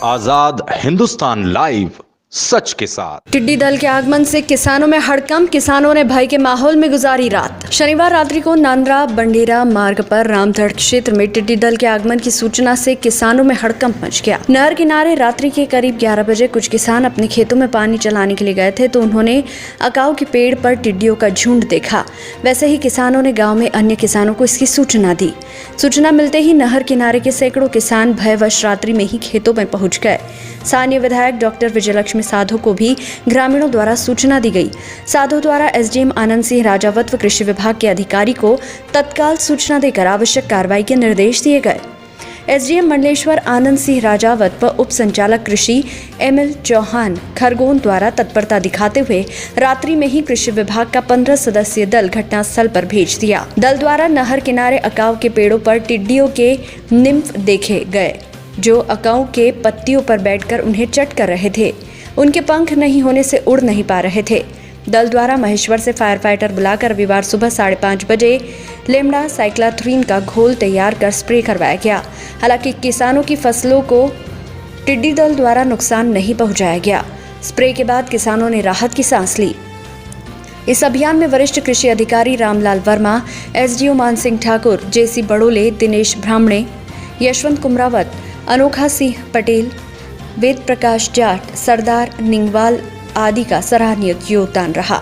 आजाद Hindustan live, सच के साथ। टिड्डी दल के आगमन से किसानों में हड़कंप, किसानों ने भय के माहौल में गुजारी रात। शनिवार रात्रि को नांद्रा बंडेरा मार्ग पर रामगढ़ क्षेत्र में टिड्डी दल के आगमन की सूचना से किसानों में हड़कंप मच गया। नहर किनारे रात्रि के करीब 11 बजे कुछ किसान अपने खेतों में पानी चलाने के लिए गए थे तो उन्होंने अकाव के पेड़ पर टिड्डियों का झुंड देखा। वैसे ही किसानों ने गाँव में अन्य किसानों को इसकी सूचना दी। सूचना मिलते ही नहर किनारे के सैकड़ों किसान भयवश रात्रि में ही खेतों में पहुंच गए। स्थानीय विधायक डॉक्टर विजयलक्ष्मी साधो को भी ग्रामीणों द्वारा सूचना दी गई। साधो द्वारा एसडीएम आनंद सिंह राजावत व कृषि विभाग के अधिकारी को तत्काल सूचना देकर आवश्यक कार्रवाई के निर्देश दिए गए। एसडीएम मंडलेश्वर आनंद सिंह राजावत व उप संचालक कृषि एमएल चौहान खरगोन द्वारा तत्परता दिखाते हुए रात्रि में ही कृषि विभाग का 15 सदस्यीय दल घटनास्थल पर भेज दिया। दल द्वारा नहर किनारे अकाव के पेड़ों पर टिड्डियों के निम्फ देखे गए जो अकाव के पत्तियों पर बैठकर उन्हें चट कर रहे थे। उनके पंख नहीं होने से उड़ नहीं पा रहे थे। दल द्वारा महेश्वर से फायर फाइटर बुलाकर रविवार सुबह 5:30 बजे लेमड़ा साइक्लोथ्रीन का घोल तैयार कर स्प्रे करवाया गया। हालांकि किसानों की फसलों को टिड्डी दल द्वारा नुकसान नहीं पहुंचाया गया। स्प्रे के बाद किसानों ने राहत की सांस ली। इस अभियान में वरिष्ठ कृषि अधिकारी रामलाल वर्मा, एसडीओ मान सिंह ठाकुर, जेसी बड़ोले, दिनेश ब्राह्मणे, यशवंत कुमरावत, अनोखा सिंह पटेल, वेद प्रकाश जाट, सरदार निंगवाल आदि का सराहनीय योगदान रहा।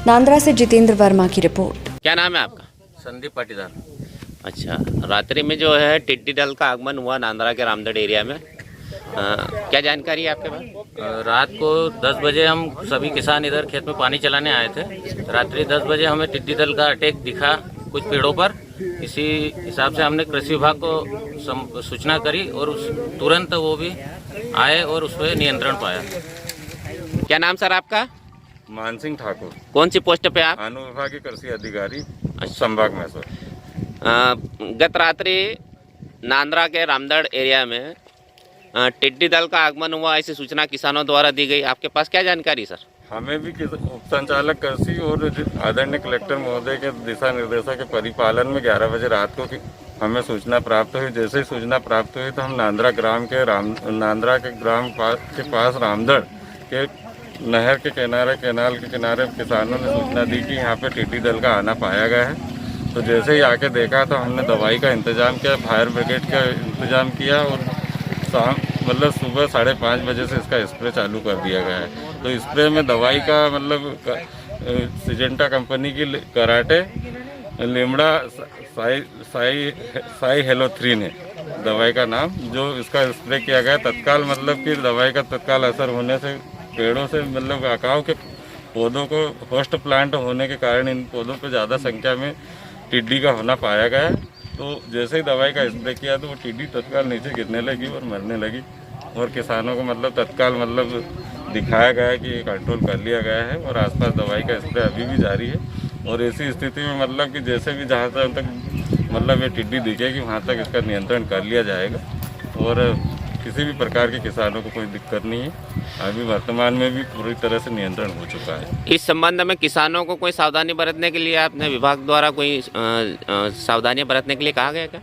नांद्रा से जितेंद्र वर्मा की रिपोर्ट। क्या नाम है आपका? संदीप पाटीदार। अच्छा, रात्रि में जो है टिड्डी दल का आगमन हुआ नांद्रा के रामगढ़ एरिया में, क्या जानकारी है आपके पास? रात को 10 बजे हम सभी किसान इधर खेत में पानी चलाने आए थे। रात्रि 10 बजे हमें टिड्डी दल का अटैक दिखा कुछ पेड़ों पर। इसी हिसाब से हमने कृषि विभाग को सूचना करी और तुरंत वो भी आए और उस पर नियंत्रण पाया। क्या नाम सर आपका? मान सिंह ठाकुर। कौन सी पोस्ट पे आप? अनुविभागीय कृषि अधिकारी संभाग में सर। गत रात्रि नांद्रा के रामगढ़ एरिया में टिड्डी दल का आगमन हुआ, ऐसी सूचना किसानों द्वारा दी गई। आपके पास क्या जानकारी सर? हमें भी उप संचालक कृषि और आदरणीय कलेक्टर महोदय के दिशा निर्देशों के परिपालन में 11 बजे रात को हमें सूचना प्राप्त हुई। जैसे ही सूचना प्राप्त हुई तो हम नांद्रा के ग्राम के पास रामगढ़ के नहर के किनारे कैनाल के किनारे किसानों ने सूचना दी कि यहाँ पे टिड्डी दल का आना पाया गया है। तो जैसे ही आके देखा तो हमने दवाई का इंतजाम किया, फायर ब्रिगेड का इंतजाम किया और शाम सुबह 5:30 बजे से इसका स्प्रे चालू कर दिया गया है। तो स्प्रे में दवाई का सिजेंटा कंपनी की कराटे लेमड़ा साई हेलोथ्रीन है दवाई का नाम, जो इसका स्प्रे किया गया। तत्काल कि दवाई का तत्काल असर होने से पेड़ों से अकाव के पौधों को होस्ट प्लांट होने के कारण इन पौधों पर ज़्यादा संख्या में टिड्डी का होना पाया गया है। तो जैसे ही दवाई का स्प्रे किया तो वो टिड्डी तत्काल नीचे गिरने लगी और मरने लगी और किसानों को तत्काल दिखाया गया है कि ये कंट्रोल कर लिया गया है और आसपास दवाई का स्प्रे अभी भी जारी है। और ऐसी स्थिति में कि जैसे भी जहाँ तक ये टिड्डी दिखेगी वहाँ तक इसका नियंत्रण कर लिया जाएगा और किसी भी प्रकार के किसानों को कोई दिक्कत नहीं है। अभी वर्तमान में भी पूरी तरह से नियंत्रण हो चुका है। इस संबंध में किसानों को कोई सावधानी बरतने के लिए आपने विभाग द्वारा कोई सावधानी बरतने के लिए कहा गया क्या?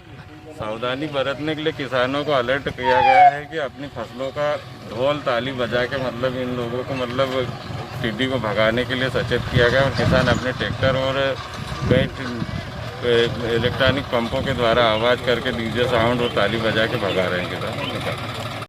सावधानी बरतने के लिए किसानों को अलर्ट किया गया है कि अपनी फसलों का ढोल ताली बजा के इन लोगों को टिड्डी को भगाने के लिए सचेत किया गया और किसान अपने ट्रैक्टर और कई इलेक्ट्रॉनिक पंपों के द्वारा आवाज़ करके डीजे साउंड और ताली बजा के भगा रहे हैं किसान।